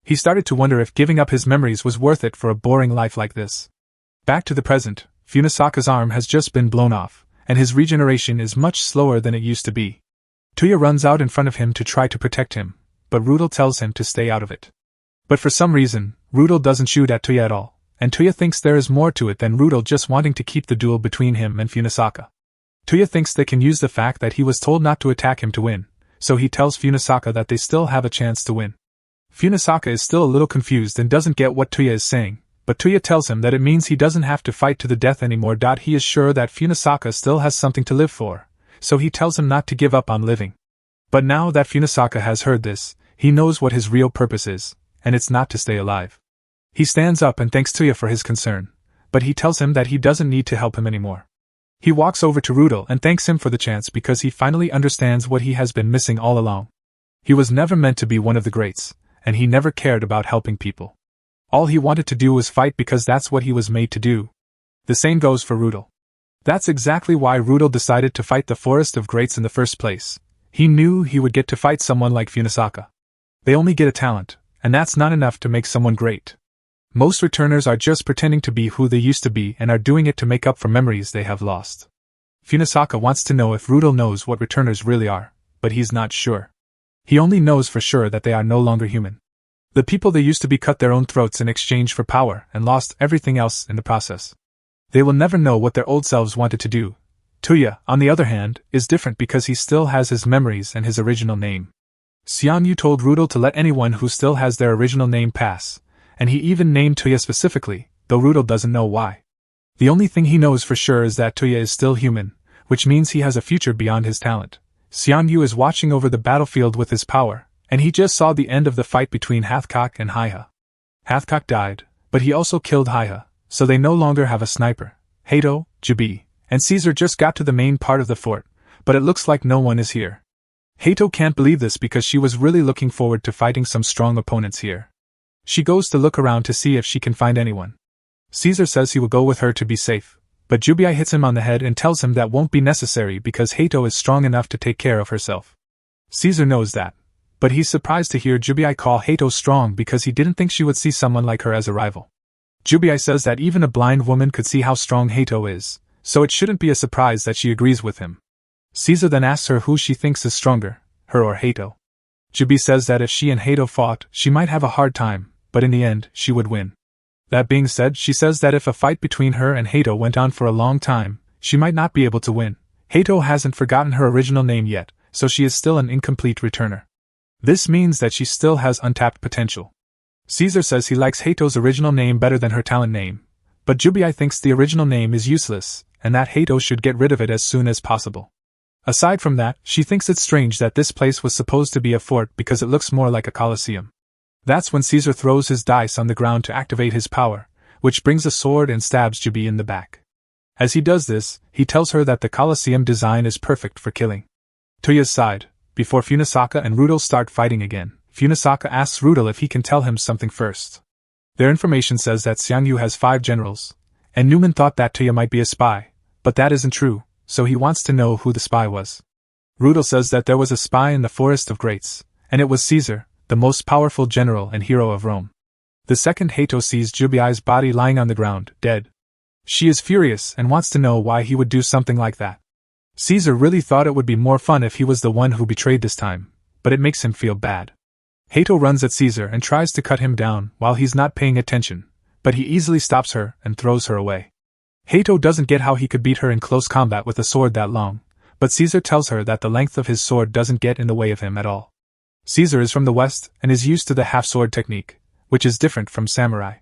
He started to wonder if giving up his memories was worth it for a boring life like this. Back to the present, Funisaka's arm has just been blown off, and his regeneration is much slower than it used to be. Tuya runs out in front of him to try to protect him, but Rudel tells him to stay out of it. But for some reason, Rudel doesn't shoot at Tuya at all, and Tuya thinks there is more to it than Rudel just wanting to keep the duel between him and Funisaka. Tuya thinks they can use the fact that he was told not to attack him to win, so he tells Funisaka that they still have a chance to win. Funisaka is still a little confused and doesn't get what Tuya is saying, but Tuya tells him that it means he doesn't have to fight to the death anymore. He is sure that Funisaka still has something to live for, so he tells him not to give up on living. But now that Funisaka has heard this, he knows what his real purpose is, and it's not to stay alive. He stands up and thanks Tuya for his concern, but he tells him that he doesn't need to help him anymore. He walks over to Rudel and thanks him for the chance because he finally understands what he has been missing all along. He was never meant to be one of the greats, and he never cared about helping people. All he wanted to do was fight because that's what he was made to do. The same goes for Rudel. That's exactly why Rudel decided to fight the Forest of Greats in the first place. He knew he would get to fight someone like Funasaka. They only get a talent, and that's not enough to make someone great. Most returners are just pretending to be who they used to be and are doing it to make up for memories they have lost. Funasaka wants to know if Rudel knows what returners really are, but he's not sure. He only knows for sure that they are no longer human. The people they used to be cut their own throats in exchange for power and lost everything else in the process. They will never know what their old selves wanted to do. Tuya, on the other hand, is different because he still has his memories and his original name. Xianyu told Rudel to let anyone who still has their original name pass, and he even named Tuya specifically, though Rudel doesn't know why. The only thing he knows for sure is that Tuya is still human, which means he has a future beyond his talent. Xianyu is watching over the battlefield with his power, and he just saw the end of the fight between Hathcock and Haiha. Hathcock died, but he also killed Haiha, so they no longer have a sniper. Hato, Jibi, and Caesar just got to the main part of the fort, but it looks like no one is here. Hato can't believe this because she was really looking forward to fighting some strong opponents here. She goes to look around to see if she can find anyone. Caesar says he will go with her to be safe, but Jubai hits him on the head and tells him that won't be necessary because Hato is strong enough to take care of herself. Caesar knows that, but he's surprised to hear Jubai call Hato strong because he didn't think she would see someone like her as a rival. Jubai says that even a blind woman could see how strong Hato is, so it shouldn't be a surprise that she agrees with him. Caesar then asks her who she thinks is stronger, her or Hato. Jubai says that if she and Hato fought, she might have a hard time, but in the end, she would win. That being said, she says that if a fight between her and Hato went on for a long time, she might not be able to win. Hato hasn't forgotten her original name yet, so she is still an incomplete returner. This means that she still has untapped potential. Caesar says he likes Hato's original name better than her talent name, but Jubai thinks the original name is useless, and that Hato should get rid of it as soon as possible. Aside from that, she thinks it's strange that this place was supposed to be a fort because it looks more like a coliseum. That's when Caesar throws his dice on the ground to activate his power, which brings a sword and stabs Jubai in the back. As he does this, he tells her that the coliseum design is perfect for killing. Tuya's side, before Funasaka and Rudel start fighting again, Funasaka asks Rudel if he can tell him something first. Their information says that Xiangyu has 5 generals, and Newman thought that Tuya might be a spy, but that isn't true, so he wants to know who the spy was. Rudel says that there was a spy in the Forest of Greats, and it was Caesar, the most powerful general and hero of Rome. The second Hato sees Jubai's body lying on the ground, dead. She is furious and wants to know why he would do something like that. Caesar really thought it would be more fun if he was the one who betrayed this time, but it makes him feel bad. Hato runs at Caesar and tries to cut him down while he's not paying attention, but he easily stops her and throws her away. Hato doesn't get how he could beat her in close combat with a sword that long, but Caesar tells her that the length of his sword doesn't get in the way of him at all. Caesar is from the West and is used to the half-sword technique, which is different from samurai.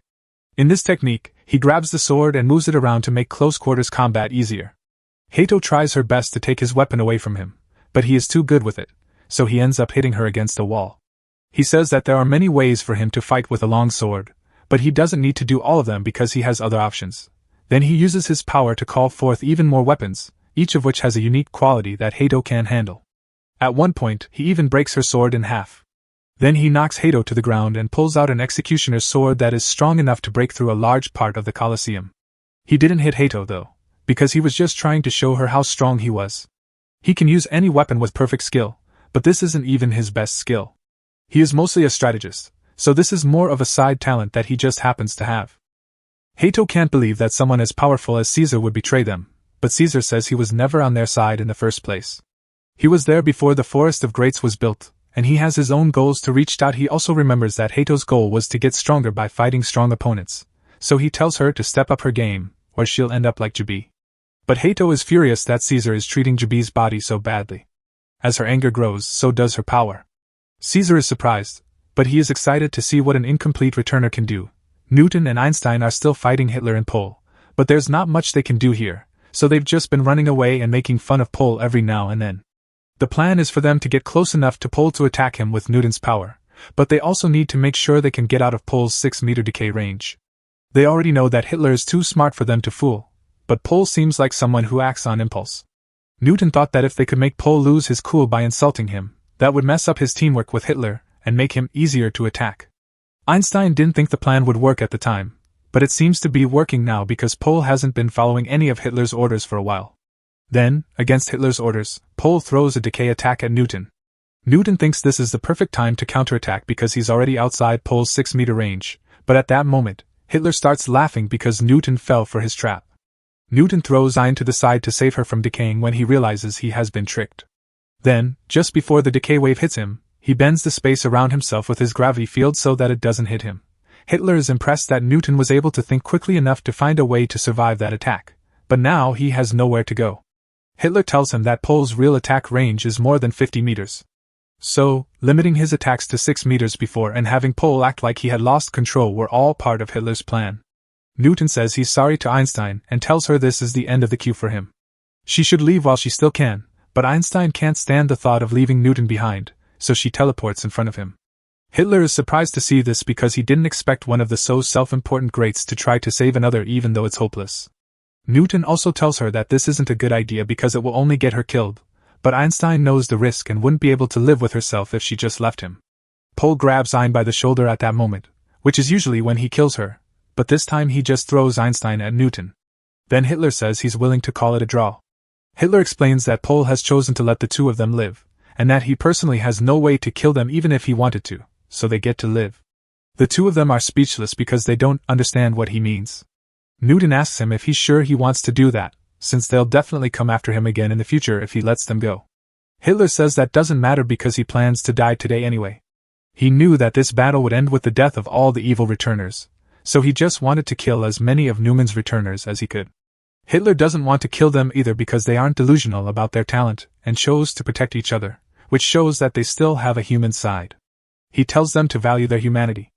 In this technique, he grabs the sword and moves it around to make close-quarters combat easier. Hato tries her best to take his weapon away from him, but he is too good with it, so he ends up hitting her against a wall. He says that there are many ways for him to fight with a long sword, but he doesn't need to do all of them because he has other options. Then he uses his power to call forth even more weapons, each of which has a unique quality that Hato can handle. At one point, he even breaks her sword in half. Then he knocks Hato to the ground and pulls out an executioner's sword that is strong enough to break through a large part of the Colosseum. He didn't hit Hato though, because he was just trying to show her how strong he was. He can use any weapon with perfect skill, but this isn't even his best skill. He is mostly a strategist, so this is more of a side talent that he just happens to have. Hato can't believe that someone as powerful as Caesar would betray them, but Caesar says he was never on their side in the first place. He was there before the Forest of Greats was built, and he has his own goals to reach out. He also remembers that Hato's goal was to get stronger by fighting strong opponents, so he tells her to step up her game, or she'll end up like Jubai. But Hato is furious that Caesar is treating Jubai's body so badly. As her anger grows, so does her power. Caesar is surprised, but he is excited to see what an incomplete returner can do. Newton and Einstein are still fighting Hitler and Pole, but there's not much they can do here, so they've just been running away and making fun of Pole every now and then. The plan is for them to get close enough to Pole to attack him with Newton's power, but they also need to make sure they can get out of Pole's 6-meter decay range. They already know that Hitler is too smart for them to fool, but Pol seems like someone who acts on impulse. Newton thought that if they could make Pol lose his cool by insulting him, that would mess up his teamwork with Hitler and make him easier to attack. Einstein didn't think the plan would work at the time, but it seems to be working now because Pol hasn't been following any of Hitler's orders for a while. Then, against Hitler's orders, Pol throws a decay attack at Newton. Newton thinks this is the perfect time to counterattack because he's already outside Pol's 6-meter range, but at that moment, Hitler starts laughing because Newton fell for his trap. Newton throws Ein to the side to save her from decaying when he realizes he has been tricked. Then, just before the decay wave hits him, he bends the space around himself with his gravity field so that it doesn't hit him. Hitler is impressed that Newton was able to think quickly enough to find a way to survive that attack, but now he has nowhere to go. Hitler tells him that Pol's real attack range is more than 50 meters. So, limiting his attacks to 6 meters before and having Pol act like he had lost control were all part of Hitler's plan. Newton says he's sorry to Einstein and tells her this is the end of the queue for him. She should leave while she still can, but Einstein can't stand the thought of leaving Newton behind, so she teleports in front of him. Hitler is surprised to see this because he didn't expect one of the so self-important greats to try to save another even though it's hopeless. Newton also tells her that this isn't a good idea because it will only get her killed, but Einstein knows the risk and wouldn't be able to live with herself if she just left him. Pol grabs Ein by the shoulder at that moment, which is usually when he kills her, but this time he just throws Einstein at Newton. Then Hitler says he's willing to call it a draw. Hitler explains that Pol has chosen to let the two of them live, and that he personally has no way to kill them even if he wanted to, so they get to live. The two of them are speechless because they don't understand what he means. Newton asks him if he's sure he wants to do that, since they'll definitely come after him again in the future if he lets them go. Hitler says that doesn't matter because he plans to die today anyway. He knew that this battle would end with the death of all the evil returners, so he just wanted to kill as many of Newman's returners as he could. Hitler doesn't want to kill them either because they aren't delusional about their talent and chose to protect each other, which shows that they still have a human side. He tells them to value their humanity.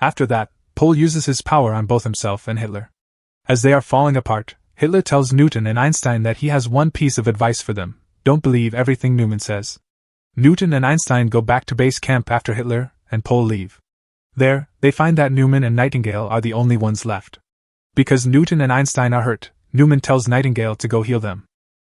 After that, Pol uses his power on both himself and Hitler. As they are falling apart, Hitler tells Newton and Einstein that he has one piece of advice for them: don't believe everything Newman says. Newton and Einstein go back to base camp after Hitler and Pol leave. There, they find that Newman and Nightingale are the only ones left. Because Newton and Einstein are hurt, Newman tells Nightingale to go heal them.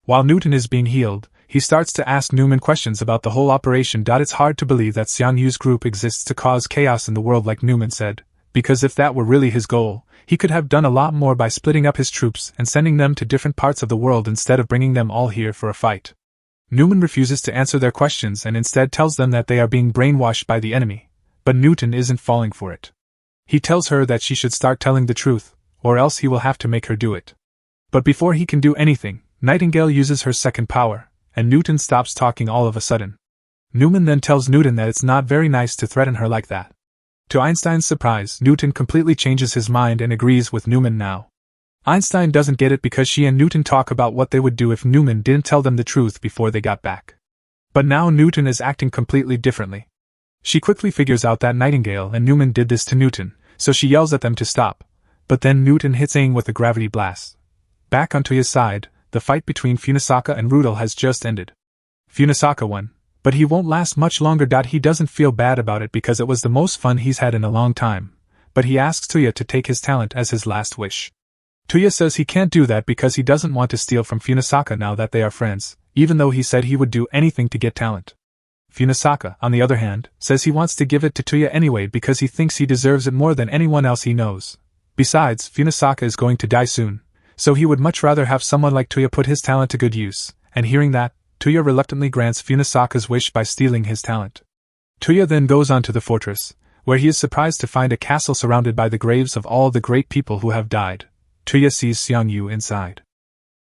While Newton is being healed, he starts to ask Newman questions about the whole operation. It's hard to believe that Xiang Yu's group exists to cause chaos in the world like Newman said, because if that were really his goal, he could have done a lot more by splitting up his troops and sending them to different parts of the world instead of bringing them all here for a fight. Newman refuses to answer their questions and instead tells them that they are being brainwashed by the enemy, but Newton isn't falling for it. He tells her that she should start telling the truth, or else he will have to make her do it. But before he can do anything, Nightingale uses her second power, and Newton stops talking all of a sudden. Newman then tells Newton that it's not very nice to threaten her like that. To Einstein's surprise, Newton completely changes his mind and agrees with Newman now. Einstein doesn't get it because she and Newton talk about what they would do if Newman didn't tell them the truth before they got back. But now Newton is acting completely differently. She quickly figures out that Nightingale and Newman did this to Newton, so she yells at them to stop, but then Newton hits Aang with a gravity blast. Back on Toya's side, the fight between Funisaka and Rudel has just ended. Funisaka won, but he won't last much longer. He doesn't feel bad about it because it was the most fun he's had in a long time, but he asks Toya to take his talent as his last wish. Toya says he can't do that because he doesn't want to steal from Funisaka now that they are friends, even though he said he would do anything to get talent. Funisaka, on the other hand, says he wants to give it to Toya anyway because he thinks he deserves it more than anyone else he knows. Besides, Funisaka is going to die soon, so he would much rather have someone like Toya put his talent to good use, and hearing that, Toya reluctantly grants Funisaka's wish by stealing his talent. Toya then goes on to the fortress, where he is surprised to find a castle surrounded by the graves of all the great people who have died. Toya sees Xiang Yu inside.